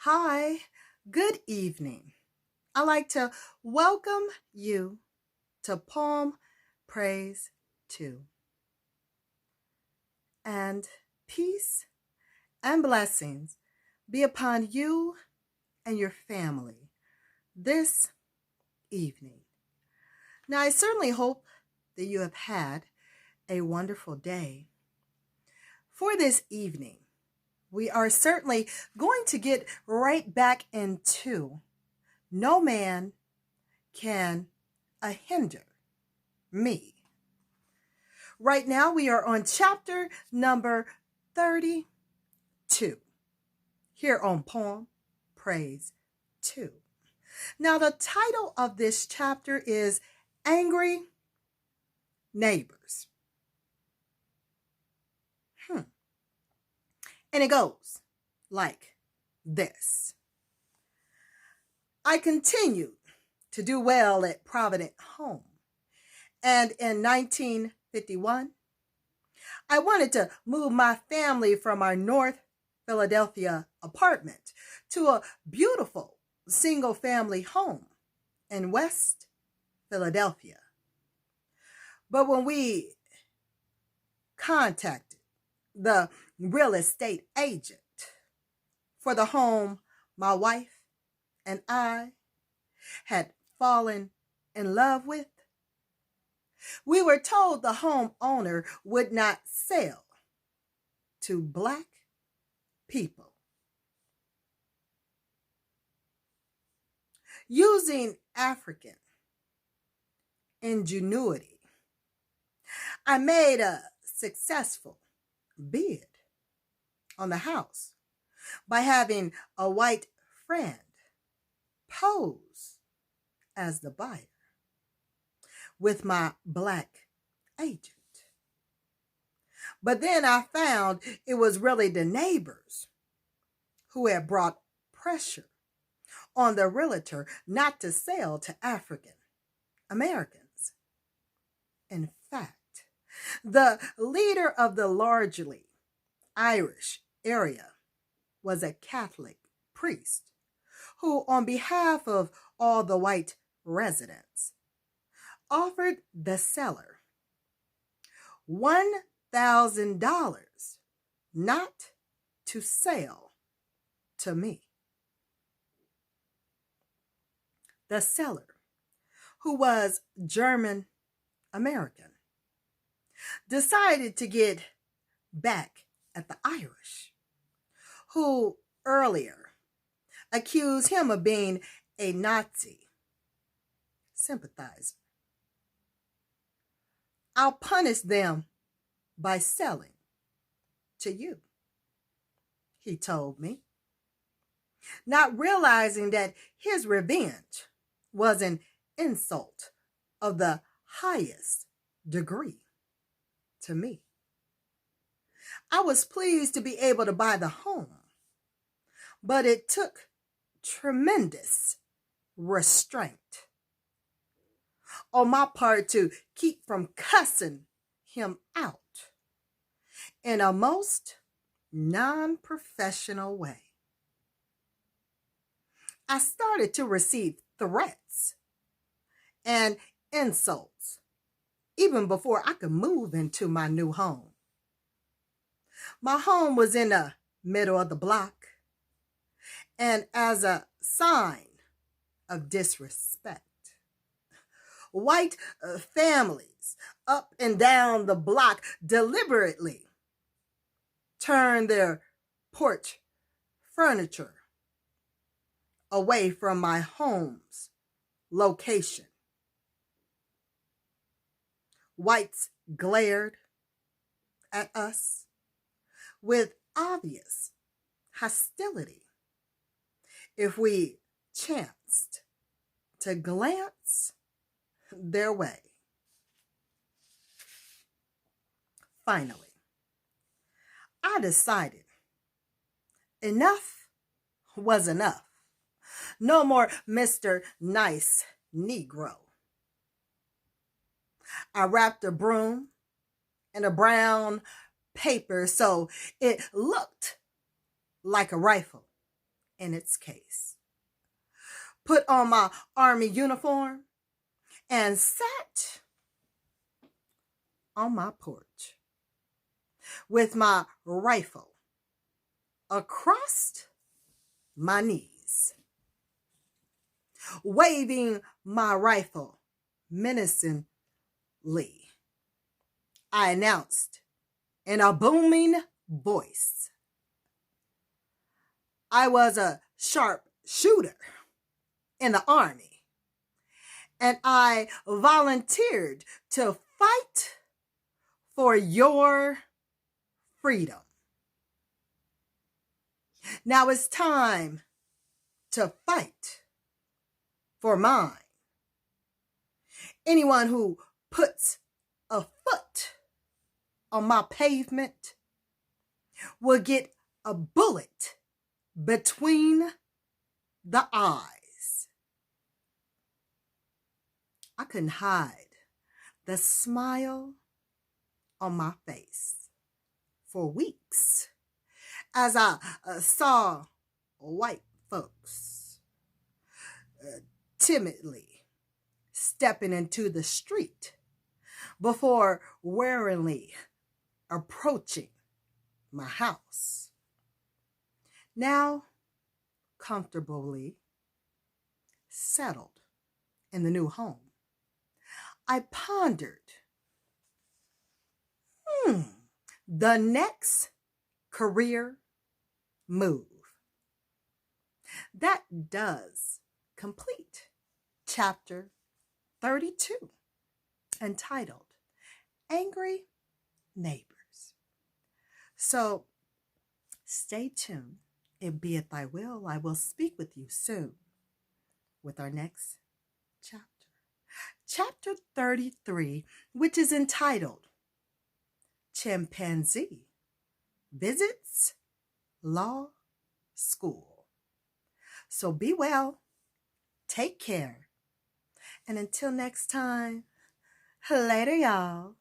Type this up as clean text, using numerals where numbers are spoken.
Hi, good evening. I'd like to welcome you to Palm Praise 2. And peace and blessings be upon you and your family this evening. Now, I certainly hope that you have had a wonderful day. For this evening, we are certainly going to get right back into No Man Can A-Hinder Me. Right now, we are on chapter number 32 here on Poem Praise 2. Now, the title of this chapter is Angry Neighbors. And it goes like this. I continued to do well at Provident Home. And in 1951, I wanted to move my family from our North Philadelphia apartment to a beautiful single-family home in West Philadelphia. But when we contacted the real estate agent for the home my wife and I had fallen in love with, we were told the homeowner would not sell to Black people. Using African ingenuity, I made a successful bid on the house by having a white friend pose as the buyer with my Black agent. But then I found it was really the neighbors who had brought pressure on the realtor not to sell to African Americans. In fact, the leader of the largely Irish area was a Catholic priest who, on behalf of all the white residents, offered the seller $1,000 not to sell to me. The seller, who was German American, decided to get back at the Irish, who earlier accused him of being a Nazi sympathizer. I'll punish them by selling to you, he told me, not realizing that his revenge was an insult of the highest degree to me. I was pleased to be able to buy the home, but it took tremendous restraint on my part to keep from cussing him out in a most non-professional way. I started to receive threats and insults even before I could move into my new home. My home was in the middle of the block, and as a sign of disrespect, white families up and down the block deliberately turned their porch furniture away from my home's location. Whites glared at us with obvious hostility if we chanced to glance their way. Finally, I decided enough was enough. No more Mr. Nice Negro. I wrapped a broom in a brown paper so it looked like a rifle in its case, put on my Army uniform, and sat on my porch with my rifle across my knees, waving my rifle menacingly. I announced in a booming voice, I was a sharp shooter in the Army, and I volunteered to fight for your freedom. Now it's time to fight for mine. Anyone who puts a foot on my pavement will get a bullet between the eyes. I couldn't hide the smile on my face for weeks as I saw white folks timidly stepping into the street before warily approaching my house. Now, comfortably settled in the new home, I pondered the next career move. That does complete chapter 32, entitled Angry Neighbors. So stay tuned. It be it thy will, I will speak with you soon with our next chapter. Chapter 33, which is entitled Chimpanzee Visits Law School. So be well, take care, and until next time, later, y'all.